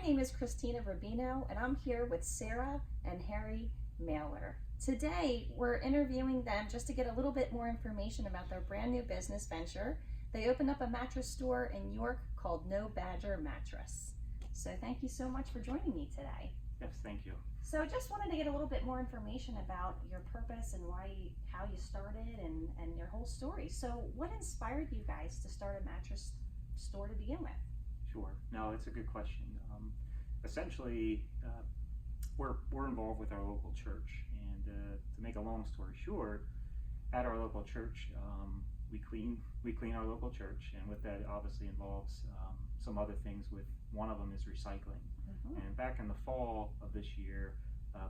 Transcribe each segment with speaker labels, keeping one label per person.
Speaker 1: name is Christina Rubino, and I'm here with Sarah and Harry Mailer. Today, we're interviewing them just to get a little bit more information about their brand new business venture. They opened up a mattress store in York called No Badger Mattress. So thank you so much for joining me today.
Speaker 2: Yes, thank you.
Speaker 1: So just wanted to get a little bit more information about your purpose and how you started and your whole story. So what inspired you guys to start a mattress store to begin with?
Speaker 2: Sure. No, it's a good question. Essentially, we're involved with our local church, and to make a long story short, at our local church, we clean our local church, and with that obviously involves some other things. With one of them is recycling. Mm-hmm. And back in the fall of this year,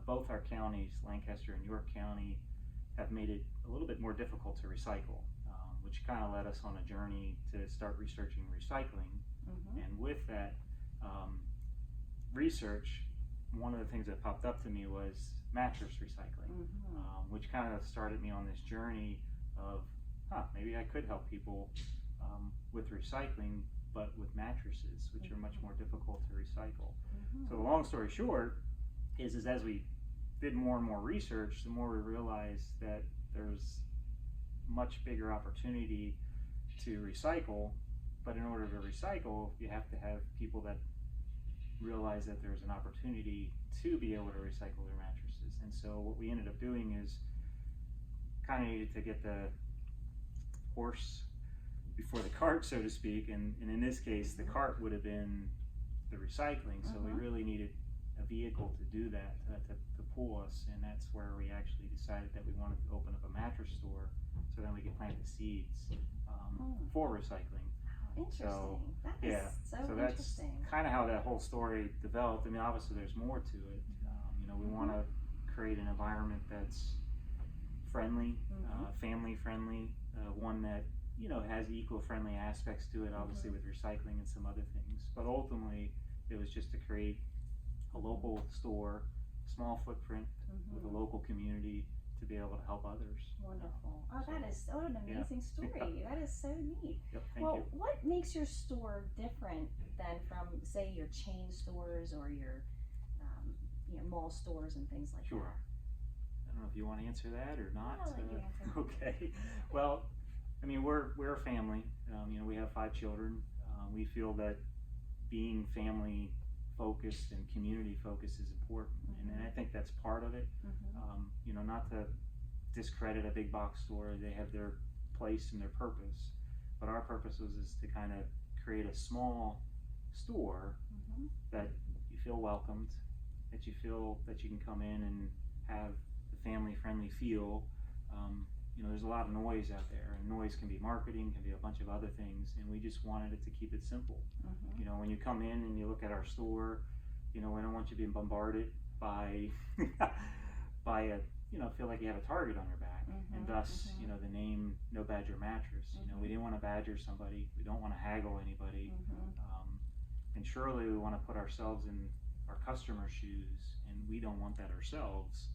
Speaker 2: both our counties, Lancaster and York County, have made it a little bit more difficult to recycle, which kind of led us on a journey to start researching recycling. Mm-hmm. And with that research, one of the things that popped up to me was mattress recycling, mm-hmm. Which kind of started me on this journey of, maybe I could help people with recycling, but with mattresses, which mm-hmm. are much more difficult to recycle. Mm-hmm. So the long story short is as we did more and more research, the more we realized that there's much bigger opportunity to recycle. But in order to recycle, you have to have people that realize that there's an opportunity to be able to recycle their mattresses. And so what we ended up doing is kind of needed to get the horse before the cart, so to speak. And in this case, the cart would have been the recycling. So we really needed a vehicle to do that, to pull us. And that's where we actually decided that we wanted to open up a mattress store so then we could plant the seeds for recycling.
Speaker 1: Interesting. So
Speaker 2: that's
Speaker 1: interesting.
Speaker 2: Kind of how that whole story developed. I mean, obviously there's more to it. We want to create an environment that's friendly, family friendly, one that has eco-friendly aspects to it, obviously with recycling and some other things. But ultimately, it was just to create a local store, small footprint with a local community to be able to help others.
Speaker 1: Wonderful. That is an amazing story.
Speaker 2: Yeah.
Speaker 1: That is so neat.
Speaker 2: Yep, thank you.
Speaker 1: What makes your store different than from, say, your chain stores or your mall stores and things like that?
Speaker 2: Sure. I don't know if you want to answer that or not.
Speaker 1: I'll let you answer.
Speaker 2: Okay. Well, I mean, we're a family. We have 5 children. We feel that being family focused and community focused is important, and I think that's part of it. Not to discredit a big box store; they have their place and their purpose. But our purpose is to kind of create a small store that you feel welcomed, that you feel that you can come in and have the family-friendly feel. There's a lot of noise out there, and noise can be marketing, can be a bunch of other things, and we just wanted it to keep it simple. When you come in and you look at our store, we don't want you being bombarded by feel like you have a target on your back, and thus, the name No Badger Mattress. We didn't want to badger somebody. We don't want to haggle anybody, and surely we want to put ourselves in our customers' shoes, and we don't want that ourselves.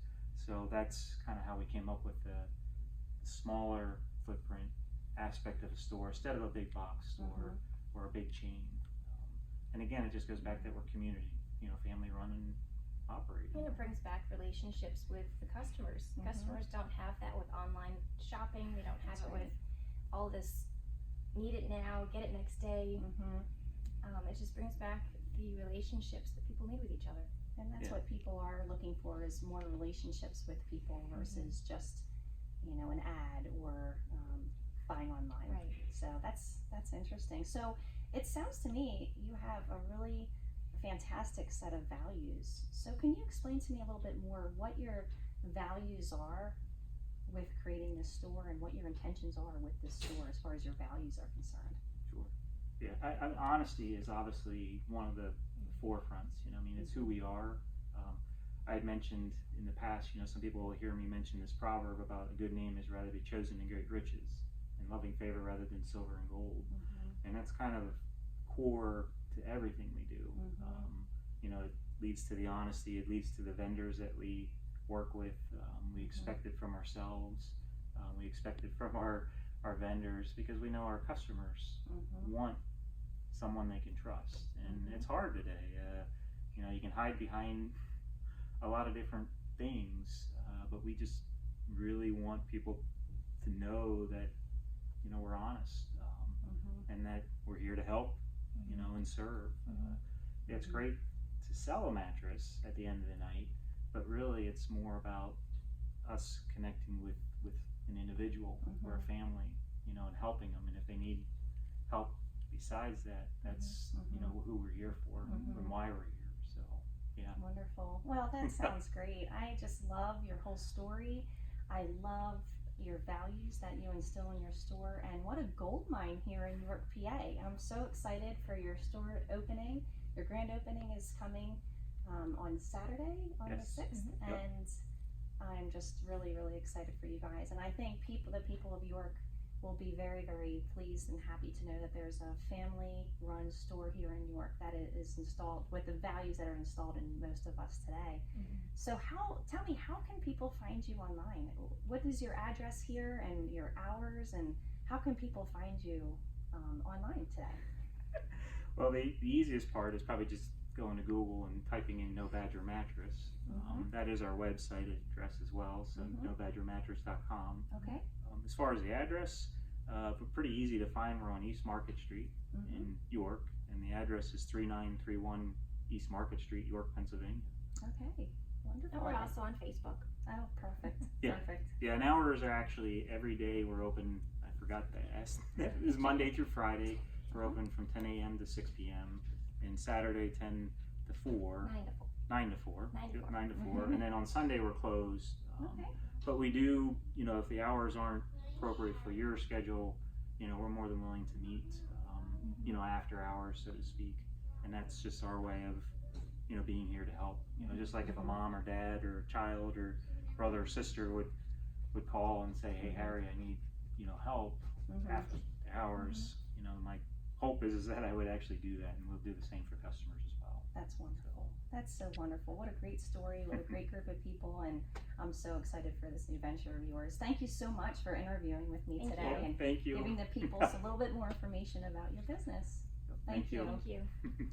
Speaker 2: So that's kind of how we came up with the smaller footprint aspect of a store instead of a big box store or a big chain. And again, it just goes back that we're community, family run and operated.
Speaker 3: And it brings back relationships with the customers. Customers don't have that with online shopping. They don't have it with all this need it now, get it next day. It just brings back the relationships that people need with each other.
Speaker 1: And that's what people are looking for, is more relationships with people versus just, an ad or buying online.
Speaker 3: Right.
Speaker 1: So that's interesting. So it sounds to me you have a really fantastic set of values. So can you explain to me a little bit more what your values are with creating this store and what your intentions are with this store as far as your values are concerned?
Speaker 2: Sure. Yeah, honesty is obviously one of the forefronts. It's who we are. I had mentioned in the past, some people will hear me mention this proverb about a good name is rather be chosen than great riches, and loving favor rather than silver and gold. And that's kind of core to everything we do. It leads to the honesty. It leads to the vendors that we work with. We expect it from ourselves. We expect it from our vendors, because we know our customers want someone they can trust. And it's hard today. You know, you can hide behind a lot of different things, but we just really want people to know that, you know, we're honest, and that we're here to help, you know, and serve. It's great to sell a mattress at the end of the night, but really it's more about us connecting with an individual or a family, you know, and helping them. And if they need help besides that, that's, you know, who we're here for and why we're here. So, yeah.
Speaker 1: Wonderful. Well, that sounds great. I just love your whole story. I love your values that you instill in your store, and what a gold mine here in York, PA. I'm so excited for your store opening. Your grand opening is coming on Saturday, on the 6th, and I'm just really, really excited for you guys. And I think the people of York will be very, very pleased and happy to know that there's a family-run store here in York that is installed with the values that are installed in most of us today. So tell me, how can people find you online? What is your address here and your hours, and how can people find you online today?
Speaker 2: Well, the easiest part is probably just going to Google and typing in No Badger Mattress. That is our website address as well, so nobadgermattress.com.
Speaker 1: Okay.
Speaker 2: As far as the address, we're pretty easy to find. We're on East Market Street in York, and the address is 3931 East Market Street, York, Pennsylvania.
Speaker 1: Okay, wonderful.
Speaker 3: And we're also on Facebook.
Speaker 1: Oh, perfect.
Speaker 2: Yeah.
Speaker 1: Perfect.
Speaker 2: Yeah, and hours are actually every day we're open. I forgot to ask. It is Monday through Friday. We're open from 10 a.m. to 6 p.m. and Saturday 10 to 4. 9 to 4. 9 to 4. And then on Sunday we're closed.
Speaker 1: Okay.
Speaker 2: But we do, you know, if the hours aren't appropriate for your schedule, you know, we're more than willing to meet, you know, after hours, so to speak. And that's just our way of, you know, being here to help. You know, just like if a mom or dad or child or brother or sister would call and say, hey, Harry, I need, you know, help after the hours, you know, my hope is that I would actually do that, and we'll do the same for customers as well.
Speaker 1: That's wonderful. That's so wonderful. What a great story. What a great group of people, and I'm so excited for this new venture of yours. Thank you so much for interviewing with me today and
Speaker 2: Thank you.
Speaker 1: giving the people a little bit more information about your business. Thank you.
Speaker 3: Thank you.